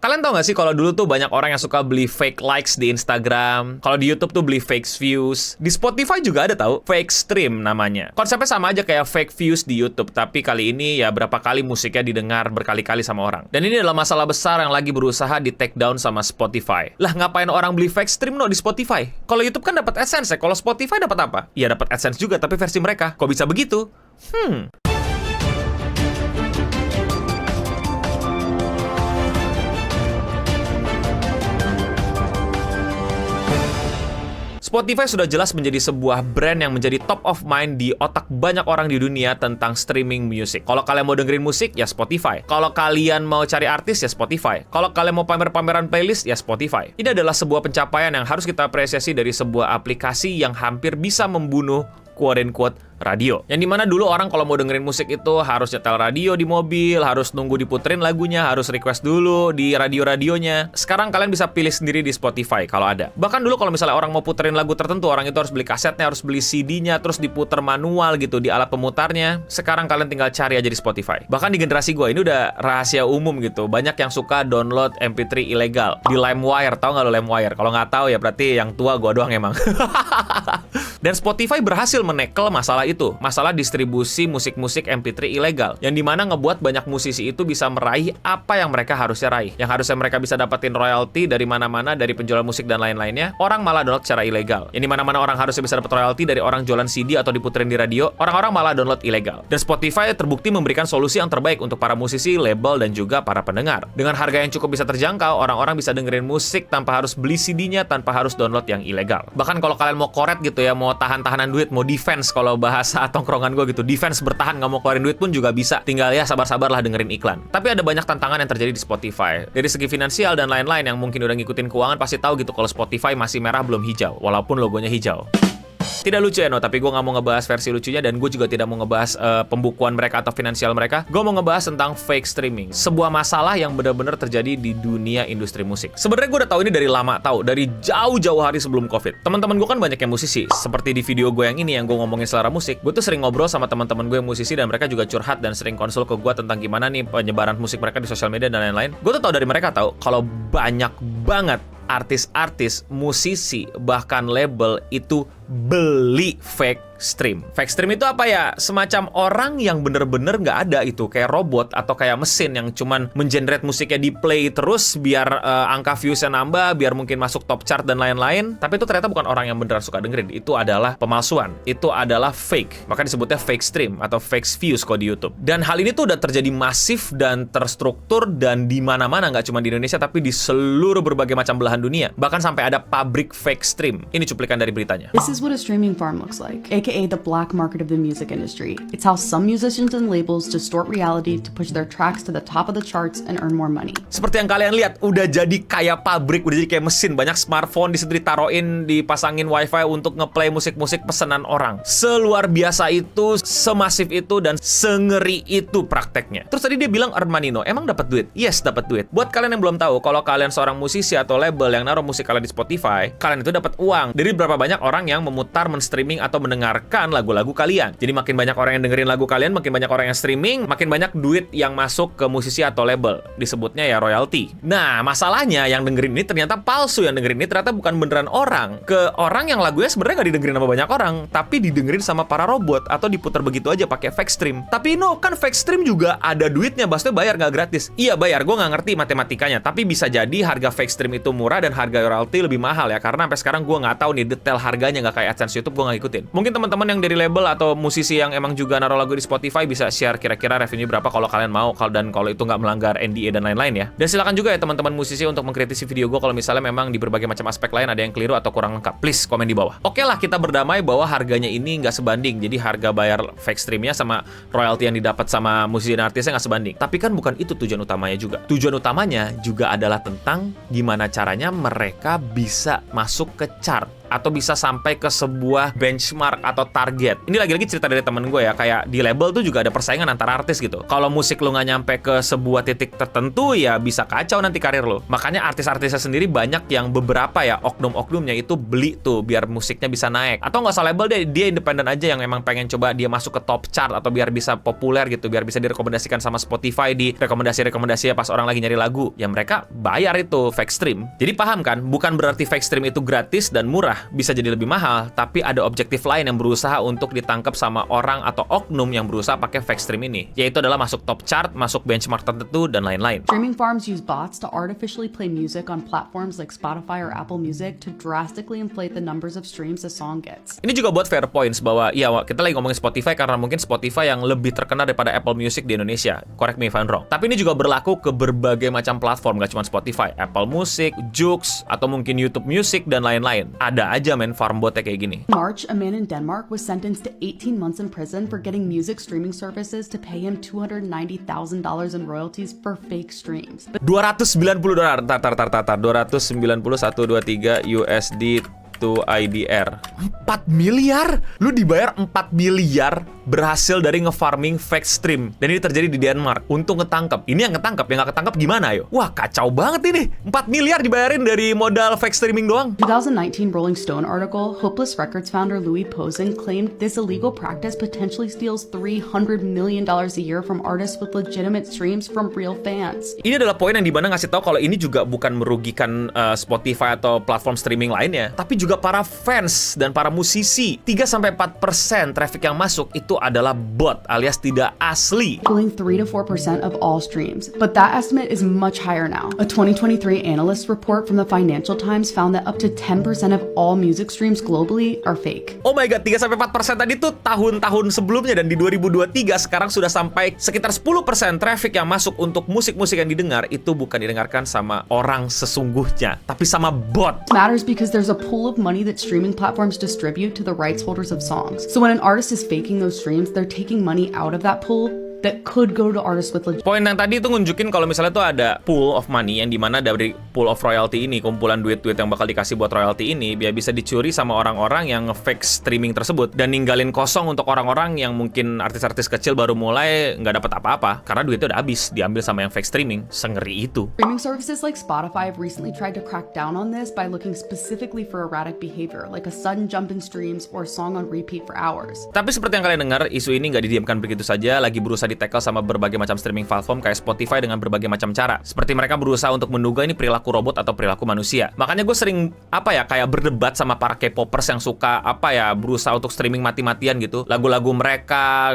Kalian tau gak sih kalau dulu tuh banyak orang yang suka beli fake likes di Instagram, kalau di YouTube tuh beli fake views, di Spotify juga ada tahu fake stream namanya. Konsepnya sama aja kayak fake views di YouTube, tapi kali ini ya berapa kali musiknya didengar berkali-kali sama orang. Dan ini adalah masalah besar yang lagi berusaha di take down sama Spotify. Lah ngapain orang beli fake stream di Spotify? Kalau YouTube kan dapat AdSense ya, kalau Spotify dapat apa? Ya dapat AdSense juga tapi versi mereka. Kok bisa begitu? Spotify sudah jelas menjadi sebuah brand yang menjadi top of mind di otak banyak orang di dunia tentang streaming music. Kalau kalian mau dengerin musik, ya Spotify. Kalau kalian mau cari artis, ya Spotify. Kalau kalian mau pamer-pameran playlist, ya Spotify. Ini adalah sebuah pencapaian yang harus kita apresiasi dari sebuah aplikasi yang hampir bisa membunuh quote-unquote radio. Yang dimana dulu orang kalau mau dengerin musik itu harus nyetel radio di mobil, harus nunggu diputerin lagunya, harus request dulu di radio-radionya. Sekarang kalian bisa pilih sendiri di Spotify kalau ada. Bahkan dulu kalau misalnya orang mau puterin lagu tertentu, orang itu harus beli kasetnya, harus beli CD-nya, terus diputer manual gitu di alat pemutarnya. Sekarang kalian tinggal cari aja di Spotify. Bahkan di generasi gue ini udah rahasia umum gitu. Banyak yang suka download MP3 ilegal di LimeWire. Tahu nggak lo LimeWire? Kalau nggak tahu ya berarti yang tua gue doang emang. Dan Spotify berhasil menekel masalah itu, masalah distribusi musik-musik MP3 ilegal, yang dimana ngebuat banyak musisi itu bisa meraih apa yang mereka harusnya raih, yang harusnya mereka bisa dapetin royalti dari mana-mana, dari penjualan musik dan lain-lainnya, orang malah download secara ilegal. Yang dimana mana orang harusnya bisa dapat royalti dari orang jualan CD atau diputerin di radio, orang-orang malah download ilegal. Dan Spotify terbukti memberikan solusi yang terbaik untuk para musisi, label, dan juga para pendengar. Dengan harga yang cukup bisa terjangkau, orang-orang bisa dengerin musik tanpa harus beli CD-nya, tanpa harus download yang ilegal. Bahkan kalau kalian mau koret gitu ya, mau tahan-tahanan duit, mau defense kalau bahasa tongkrongan gue gitu, defense bertahan nggak mau keluarin duit pun juga bisa, tinggal ya sabar-sabarlah dengerin iklan. Tapi ada banyak tantangan yang terjadi di Spotify dari segi finansial dan lain-lain. Yang mungkin udah ngikutin keuangan pasti tahu gitu kalau Spotify masih merah belum hijau, walaupun logonya hijau. Tidak lucu ya tapi gue nggak mau ngebahas versi lucunya, dan gue juga tidak mau ngebahas pembukuan mereka atau finansial mereka. Gue mau ngebahas tentang fake streaming, sebuah masalah yang benar-benar terjadi di dunia industri musik. Sebenarnya gue udah tahu ini dari lama, dari jauh-jauh hari sebelum COVID. Teman-teman gue kan banyak yang musisi, seperti di video gue yang ini yang gue ngomongin selera musik. Gue tuh sering ngobrol sama teman-teman gue yang musisi, dan mereka juga curhat dan sering konsul ke gue tentang gimana nih penyebaran musik mereka di sosial media dan lain-lain. Gue tuh tahu dari mereka kalau banyak banget artis-artis, musisi, bahkan label itu beli fake stream. Fake stream itu apa ya? Semacam orang yang bener-bener nggak ada itu, kayak robot atau kayak mesin yang cuman mengenerate musiknya di play terus biar angka viewsnya nambah, biar mungkin masuk top chart dan lain-lain. Tapi itu ternyata bukan orang yang beneran suka dengerin. Itu adalah pemalsuan. Itu adalah fake. Maka disebutnya fake stream atau fake views kalau di YouTube. Dan hal ini tuh udah terjadi masif dan terstruktur dan di mana-mana, nggak cuma di Indonesia tapi di seluruh berbagai macam belahan dunia. Bahkan sampai ada pabrik fake stream. Ini cuplikan dari beritanya. This is what a streaming farm looks like, aka the black market of the music industry. It's how some musicians and labels distort reality to push their tracks to the top of the charts and earn more money. Seperti yang kalian lihat, udah jadi kayak pabrik, udah jadi kayak mesin. Banyak smartphone di situ ditaruhin, dipasangin wifi untuk ngeplay musik-musik pesanan orang. Seluar biasa itu, semasif itu, dan sengeri itu prakteknya. Terus tadi dia bilang earn money, emang dapat duit? Yes, dapat duit. Buat kalian yang belum tahu, kalau kalian seorang musisi atau label yang naruh musik kalian di Spotify, kalian itu dapat uang dari berapa banyak orang yang memutar, men-streaming atau mendengarkan lagu-lagu kalian. Jadi makin banyak orang yang dengerin lagu kalian, makin banyak orang yang streaming, makin banyak duit yang masuk ke musisi atau label. Disebutnya ya royalti. Nah, masalahnya yang dengerin ini ternyata palsu. Yang dengerin ini ternyata bukan beneran orang. Ke orang yang lagunya sebenarnya nggak didengerin sama banyak orang, tapi didengerin sama para robot atau diputar begitu aja pakai fake stream. Tapi kan fake stream juga ada duitnya, maksudnya bayar nggak gratis. Iya bayar, gue nggak ngerti matematikanya, tapi bisa jadi harga fake stream itu murah dan harga royalti lebih mahal ya, karena sampai sekarang gue nggak tahu nih detail harganya, nggak kayak AdSense YouTube, gue nggak ikutin. Mungkin teman-teman yang dari label atau musisi yang emang juga naruh lagu di Spotify bisa share kira-kira revenue berapa kalau kalian mau, dan kalau itu nggak melanggar NDA dan lain-lain ya. Dan silakan juga ya teman-teman musisi untuk mengkritisi video gue kalau misalnya memang di berbagai macam aspek lain ada yang keliru atau kurang lengkap. Please komen di bawah. Oke lah, kita berdamai bahwa harganya ini nggak sebanding. Jadi harga bayar fake streamnya sama royalti yang didapat sama musisi dan artisnya nggak sebanding. Tapi kan bukan itu tujuan utamanya juga. Tujuan utamanya juga adalah tentang gimana caranya mereka bisa masuk ke chart. atau bisa sampai ke sebuah benchmark atau target. Ini lagi-lagi cerita dari temen gue ya, kayak di label tuh juga ada persaingan antar artis gitu. Kalau musik lu nggak nyampe ke sebuah titik tertentu, ya bisa kacau nanti karir lu. Makanya artis-artisnya sendiri banyak yang beberapa ya oknum-oknumnya itu beli tuh biar musiknya bisa naik. Atau nggak usah label deh, dia independen aja yang emang pengen coba dia masuk ke top chart atau biar bisa populer gitu, biar bisa direkomendasikan sama Spotify di rekomendasi-rekomendasi pas orang lagi nyari lagu. Ya mereka bayar itu fake stream. Jadi paham kan? Bukan berarti fake stream itu gratis dan murah, bisa jadi lebih mahal, tapi ada objektif lain yang berusaha untuk ditangkap sama orang atau oknum yang berusaha pakai fake stream ini, yaitu adalah masuk top chart, masuk benchmark tertentu, dan lain-lain. Streaming farms use bots to artificially play music on platforms like Spotify or Apple Music to drastically inflate the numbers of streams a song gets. Ini juga buat fair points bahwa ya kita lagi ngomongin Spotify karena mungkin Spotify yang lebih terkenal daripada Apple Music di Indonesia. Correct me if I'm wrong. Tapi ini juga berlaku ke berbagai macam platform, gak cuma Spotify, Apple Music, Joox, atau mungkin YouTube Music dan lain-lain. Ada aja main farm botnya kayak gini. In March, a man in Denmark was sentenced to 18 months in prison for getting music streaming services to pay him $290,000 in royalties for fake streams. $290, tar, 291.23 USD to IDR. 4 miliar? Lu dibayar 4 miliar berhasil dari ngefarming fake stream. Dan ini terjadi di Denmark. Untung ketangkep. Ini yang ketangkep, yang gak ketangkep gimana ayo? Wah, kacau banget ini. 4 miliar dibayarin dari modal fake streaming doang. 2019 Rolling Stone article, Hopeless Records founder Louis Posen claimed this illegal practice potentially steals $300 million a year from artists with legitimate streams from real fans. Ini adalah poin yang dimana ngasih tahu kalau ini juga bukan merugikan Spotify atau platform streaming lainnya, tapi juga para fans dan para musisi. 3-4% traffic yang masuk itu adalah bot alias tidak asli. Pulling 3-4% of all streams, but that estimate is much higher now. A 2023 analyst report from the Financial Times found that up to 10% of all music streams globally are fake. Oh my god, 3-4% tadi tuh tahun-tahun sebelumnya, dan di 2023 sekarang sudah sampai sekitar 10% traffic yang masuk untuk musik-musik yang didengar itu bukan didengarkan sama orang sesungguhnya, tapi sama bot. Matters because there's a pool of money that streaming platforms distribute to the rights holders of songs. So when an artist is faking those streams, they're taking money out of that pool that could go to artists with legit. Poin yang tadi itu nunjukin kalau misalnya tuh ada pool of money yang dimana dari pool of royalty ini, kumpulan duit-duit yang bakal dikasih buat royalty ini, biar bisa dicuri sama orang-orang yang fake streaming tersebut dan ninggalin kosong untuk orang-orang yang mungkin artis-artis kecil baru mulai nggak dapat apa-apa karena duitnya udah habis diambil sama yang fake streaming. Sengeri itu. Streaming services like Spotify have recently tried to crack down on this by looking specifically for erratic behavior, like a sudden jump in streams or a song on repeat for hours. Tapi seperti yang kalian dengar, isu ini nggak didiamkan begitu saja, lagi berusaha di-tackle sama berbagai macam streaming platform kayak Spotify dengan berbagai macam cara. Seperti mereka berusaha untuk menduga ini perilaku robot atau perilaku manusia. Makanya gue sering kayak berdebat sama para K-popers yang suka berusaha untuk streaming mati-matian gitu. Lagu-lagu mereka,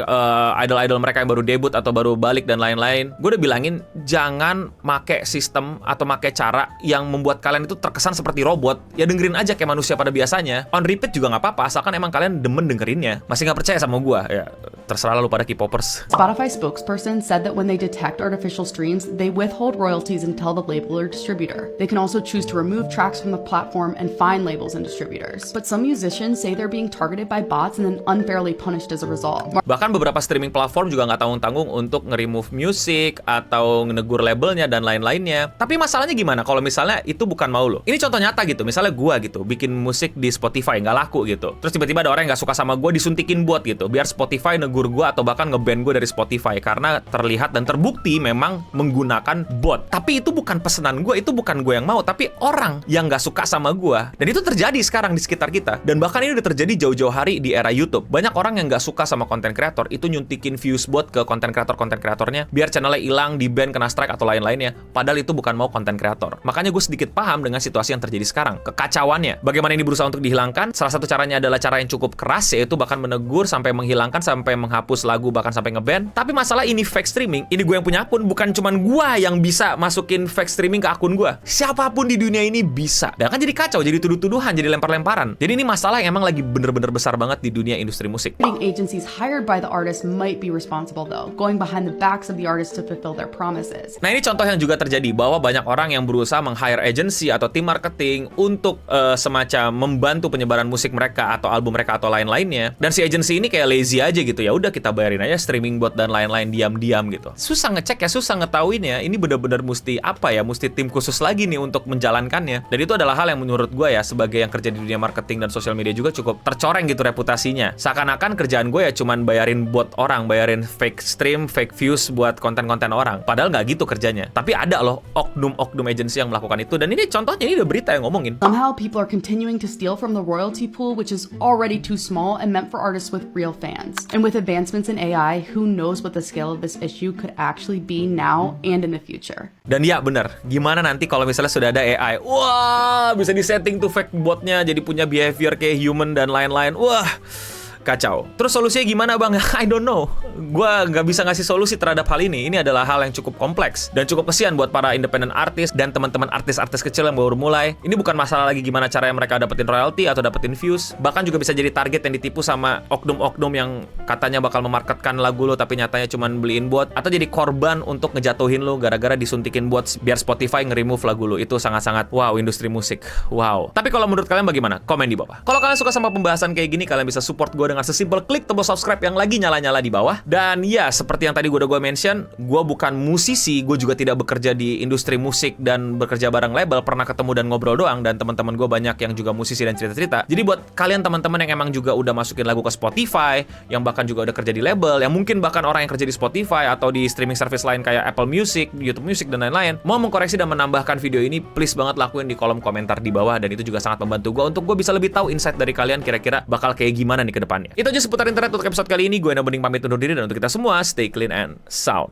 idol-idol mereka yang baru debut atau baru balik dan lain-lain. Gue udah bilangin jangan make sistem atau make cara yang membuat kalian itu terkesan seperti robot. Ya dengerin aja kayak manusia pada biasanya. On repeat juga nggak apa-apa, asalkan emang kalian demen dengerinnya. Masih nggak percaya sama gue? Ya terserah lu pada K-popers. Spotify spokesperson said that when they detect artificial streams, they withhold royalties and tell the label or distributor. They can also choose to remove tracks from the platform and fine labels and distributors. But some musicians say they're being targeted by bots and then unfairly punished as a result. Bahkan beberapa streaming platform juga nggak tanggung-tanggung untuk nge-remove music atau ngenegur labelnya dan lain-lainnya. Tapi masalahnya gimana kalau misalnya itu bukan mau lo? Ini contoh nyata gitu, misalnya gua gitu, bikin musik di Spotify nggak laku gitu. Terus tiba-tiba ada orang yang nggak suka sama gua, disuntikin bot gitu, biar Spotify negur gua atau bahkan nge-ban gua dari Spotify karena terlihat dan terbukti memang menggunakan bot. Tapi itu bukan pesanan gue, itu bukan gue yang mau, tapi orang yang nggak suka sama gue. Dan itu terjadi sekarang di sekitar kita. Dan bahkan ini udah terjadi jauh-jauh hari di era YouTube. Banyak orang yang nggak suka sama konten kreator itu nyuntikin views bot ke konten kreatornya biar channelnya hilang, di-ban, kena strike atau lain-lainnya. Padahal itu bukan mau konten kreator. Makanya gue sedikit paham dengan situasi yang terjadi sekarang. Kekacauannya. Bagaimana ini berusaha untuk dihilangkan? Salah satu caranya adalah cara yang cukup keras, yaitu bahkan menegur sampai menghilangkan, sampai menghapus lagu, bahkan sampai nge-ban. Tapi masalah ini fake streaming, ini gue yang punya akun, bukan cuman gue yang bisa masukin fake streaming ke akun gue. Siapapun di dunia ini bisa. Dan kan jadi kacau, jadi tuduh-tuduhan, jadi lempar-lemparan. Jadi ini masalah yang emang lagi bener-bener besar banget di dunia industri musik. Agencies hired by the artist might be responsible though, going behind the backs of the artist to fulfill their promises. Nah ini contoh yang juga terjadi, bahwa banyak orang yang berusaha meng-hire agency atau tim marketing untuk semacam membantu penyebaran musik mereka atau album mereka atau lain-lainnya. Dan si agency ini kayak lazy aja gitu, ya udah kita bayarin aja streaming bot dan lain-lain diam-diam gitu. Susah ngecek ya, susah ngetahuin ya. Ini bener-bener mesti apa ya, mesti tim khusus lagi nih untuk menjalankannya. Dan itu adalah hal yang menurut gue ya, sebagai yang kerja di dunia marketing dan sosial media juga cukup tercoreng gitu reputasinya. Seakan-akan kerjaan gue ya cuman bayarin bot orang, bayarin fake stream, fake views buat konten-konten orang. Padahal nggak gitu kerjanya. Tapi ada loh oknum-oknum agency yang melakukan itu. Dan ini contohnya, ini udah berita yang ngomongin. Somehow people are continuing to steal from the royalty pool, which is already too small and meant for artists with real fans. And with advancements in AI, who knows what the scale of this issue could actually be now and in the future. Dan ya bener, gimana nanti kalau misalnya sudah ada AI? Wah, bisa disetting tuh fake botnya jadi punya behavior kayak human dan lain-lain. Wah, kacau. Terus solusinya gimana bang? I don't know. Gua nggak bisa ngasih solusi terhadap hal ini. Ini adalah hal yang cukup kompleks dan cukup kesian buat para independent artis dan teman-teman artis-artis kecil yang baru mulai. Ini bukan masalah lagi gimana caranya mereka dapetin royalty atau dapetin views. Bahkan juga bisa jadi target yang ditipu sama oknum-oknum yang katanya bakal memarketkan lagu lo tapi nyatanya cuma beliin bot. Atau jadi korban untuk ngejatuhin lo gara-gara disuntikin bot biar Spotify nge-remove lagu lo. Itu sangat-sangat wow, industri musik. Wow. Tapi kalau menurut kalian bagaimana? Komen di bawah. Kalau kalian suka sama pembahasan kayak gini, kalian bisa support gue dengan sesimpel klik tombol subscribe yang lagi nyala-nyala di bawah. Dan ya, seperti yang tadi gue mention, gue bukan musisi, gue juga tidak bekerja di industri musik dan bekerja bareng label, pernah ketemu dan ngobrol doang, dan teman-teman gue banyak yang juga musisi dan cerita-cerita. Jadi buat kalian teman-teman yang emang juga udah masukin lagu ke Spotify, yang bahkan juga udah kerja di label, yang mungkin bahkan orang yang kerja di Spotify atau di streaming service lain kayak Apple Music, YouTube Music, dan lain-lain, mau mengkoreksi dan menambahkan video ini, please banget lakuin di kolom komentar di bawah, dan itu juga sangat membantu gue untuk gue bisa lebih tahu insight dari kalian kira-kira bakal kayak gimana nih ke depannya. Itu aja seputar internet untuk episode kali ini. Gue Eno Bening pamit undur diri, dan untuk kita semua, stay clean and sound.